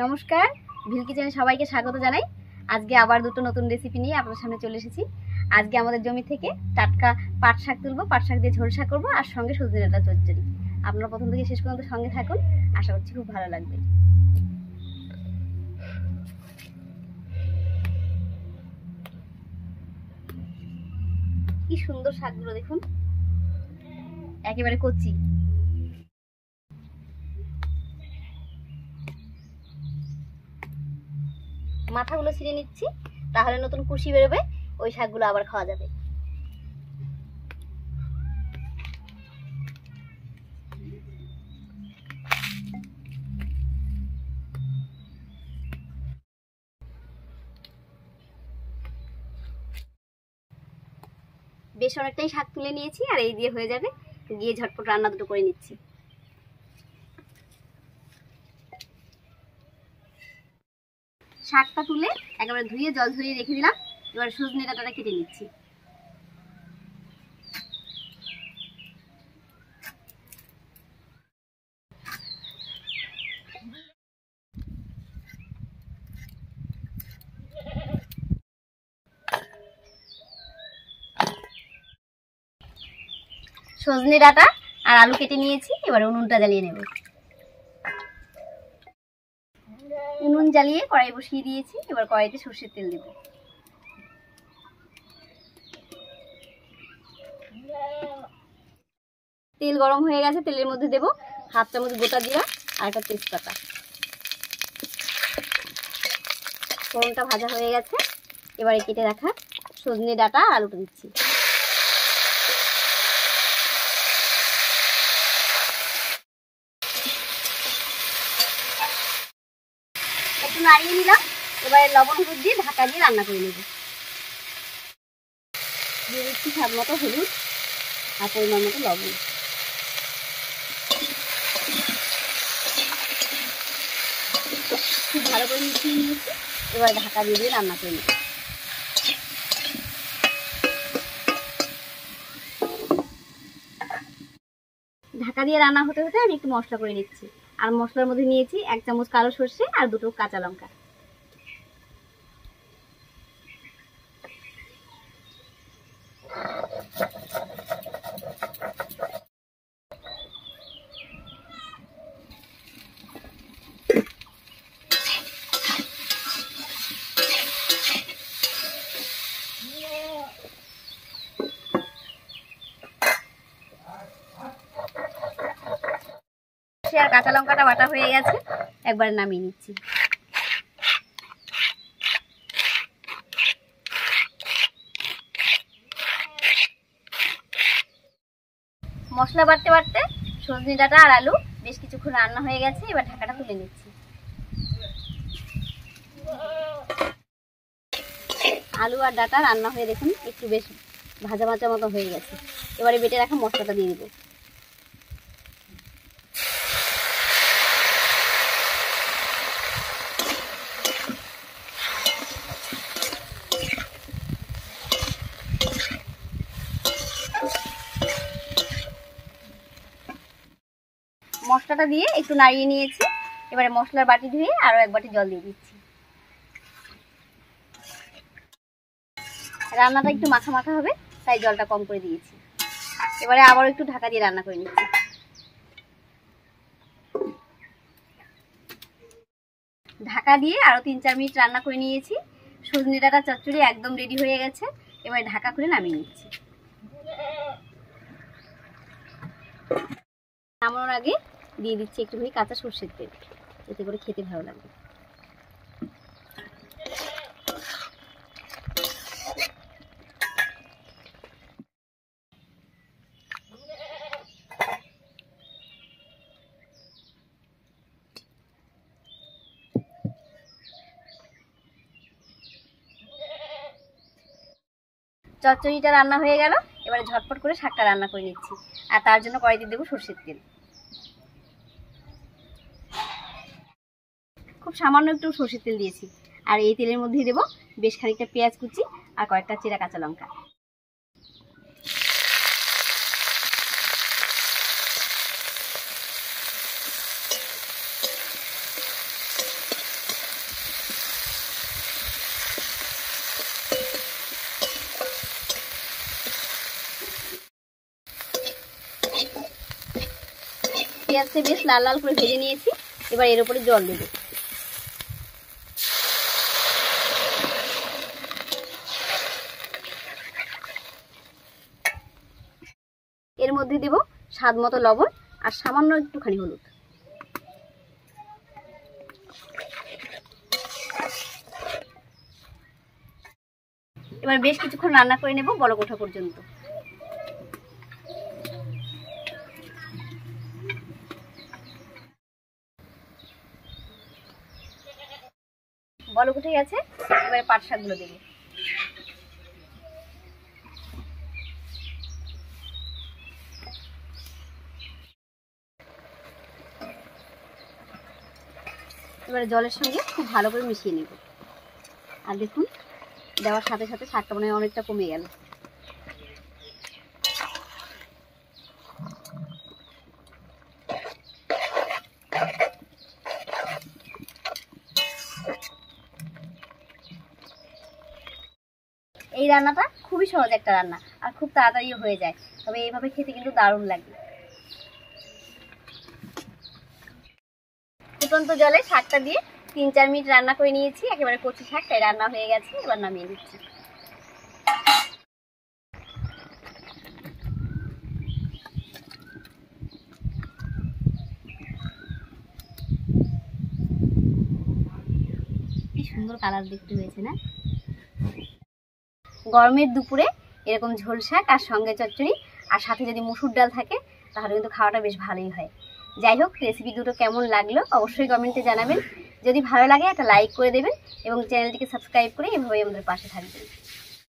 নমস্কার, ভিল কিচেনে সবাইকে স্বাগত জানাই। আজকে আবার দুটো নতুন রেসিপি নিয়ে আপনাদের সামনে চলে এসেছি। আজকে আমাদের জমি থেকে টাটকা পাট শাক তুলবো, পাট শাক দিয়ে ঝোল শাক করবো আর সঙ্গে সজনে ডাঁটা চচ্চড়ি। আপনারা প্রথম থেকে শেষ পর্যন্ত সঙ্গে থাকুন, আশা করছি খুব ভালো লাগবে। কি সুন্দর শাকগুলো দেখুন, একেবারে কচি। মাথাগুলো ছিঁড়ে নিচ্ছি, তাহলে নতুন কুশি বেরোবে, ওই শাকগুলো আবার খাওয়া যাবে। বেশ অনেকটাই শাক তুলে নিয়েছি, আর এই দিয়ে হয়ে যাবে। গিয়ে ঝটপট রান্না দুটো করে নিচ্ছি। শাকটা তুলে একেবারে ধুয়ে জল ঝরিয়ে রেখে দিলাম। এবার সজনে ডাঁটাটা কেটে নিচ্ছি। সজনে ডাঁটা আর আলু কেটে নিয়েছি, এবার উনুনটা জ্বালিয়ে নেব। উনুন জ্বালিয়ে কড়াই বসিয়ে দিয়েছি, এবার কড়াইতে সরষের তেল দেব। তেল গরম হয়ে গেছে, তেলের মধ্যে দেব হাফ চামচ গোটা জিরা আর একটা তেজপাতা। ফোড়নটা ভাজা হয়ে গেছে, এবারে কেটে রাখা সজনে ডাঁটা আর আলুটা দিচ্ছি। একটু নাড়িয়ে নিলাম, এবারে লবণ হলুদ দিয়ে ঢাকা দিয়ে রান্না করে নেব। দিয়ে দিচ্ছি স্বাদ মতো হলুদ আর পরিমাণ মতো লবণ। খুব ভালো করে মিশিয়ে নিয়েছি, এবার ঢাকা দিয়ে রান্না করে নেব। ঢাকা দিয়ে রান্না হতে হতে আমি একটু মশলা করে নিচ্ছি। আর মশলার মধ্যে নিয়েছি 1 চামচ কালো সর্ষে আর 2টো কাঁচা লঙ্কা। আর কাঁচা লঙ্কাটা বাটা হয়ে গেছে, একবার নামিয়ে নিচ্ছি। মশলা বাটতে বাটতে সজনে ডাঁটা আর আলু বেশ কিছুক্ষণ রান্না হয়ে গেছে, এবার ঢাকাটা তুলে নিচ্ছি। আলু আর ডাঁটা রান্না হয়ে দেখুন একটু বেশ ভাজা ভাজা মতো হয়ে গেছে। এবারে বেটে রাখা মশলাটা দিয়ে দেবো। মশলাটা দিয়ে একটু নাড়িয়ে নিয়েছি, এবারে মশলার বাটি ধুয়ে আরো 1 বাটি জল দিয়ে দিচ্ছি। রান্নাটা একটু মাখা মাখা হবে, তাই জলটা কম করে দিয়েছি। এবারে আবারও একটু ঢাকা দিয়ে রান্না করে নিচ্ছি। ঢাকা দিয়ে আরো 3-4 মিনিট রান্না করে নিয়েছি। সজনে ডাঁটা চচ্চড়ি একদম রেডি হয়ে গেছে, এবারে ঢাকা খুলে নামিয়ে নিচ্ছি। নামানোর আগে দিয়ে দিচ্ছি একটু কাঁচা সরষের তেল, এতে করে খেতে ভালো লাগবে। চচ্চড়িটা রান্না হয়ে গেল, এবারে ঝটপট করে শাকটা রান্না করে নিচ্ছি। আর তার জন্য কড়াইতে দেবো সরষের তেল। খুব সামান্য একটু সরষের তেল দিয়েছি, আর এই তেলের মধ্যেই দেবো বেশ খানিকটা পেঁয়াজ কুচি আর কয়েকটা চেরা কাঁচা লঙ্কা। পেঁয়াজটা বেশ লাল লাল করে ভেজে নিয়েছি। এবার এর উপরে জল দেব। এর মধ্যে দেব স্বাদ মতো লবণ আর সামান্য একটুখানি হলুদ। এবার বেশ কিছুক্ষণ রান্না করে নেব বলক ওঠা পর্যন্ত। বলক উঠে গেছে, এবারে পাট শাকগুলো দেব। এবারে জলের সঙ্গে খুব ভালো করে মিশিয়ে নেব। আর দেখুন দেওয়ার সাথে সাথে শাকটা মনে হয় অনেকটা কমে গেল। এই রান্নাটা খুবই সহজ একটা রান্না আর খুব তাড়াতাড়িও হয়ে যায়, তবে এইভাবে খেতে কিন্তু দারুণ লাগে। ফুটন্ত জলে শাকটা দিয়ে 3-4 মিনিট রান্না করে নিয়েছি। একেবারে কচি শাকটাই রান্না হয়ে গেছে, এবার নামিয়ে দিচ্ছি। কি সুন্দর কালার দেখতে হয়েছে না? গরমের দুপুরে এরকম ঝোল শাক আর সঙ্গে চচ্চড়ি আর সাথে যদি মসুর ডাল থাকে তাহলে কিন্তু খাওয়াটা বেশ ভালোই হয়। যাই হোক, রেসিপি দুটো কেমন লাগলো অবশ্যই কমেন্টে জানাবেন। যদি ভালো লাগে একটা লাইক করে দেবেন এবং চ্যানেলটিকে সাবস্ক্রাইব করে এভাবেই আমাদের পাশে থাকবেন।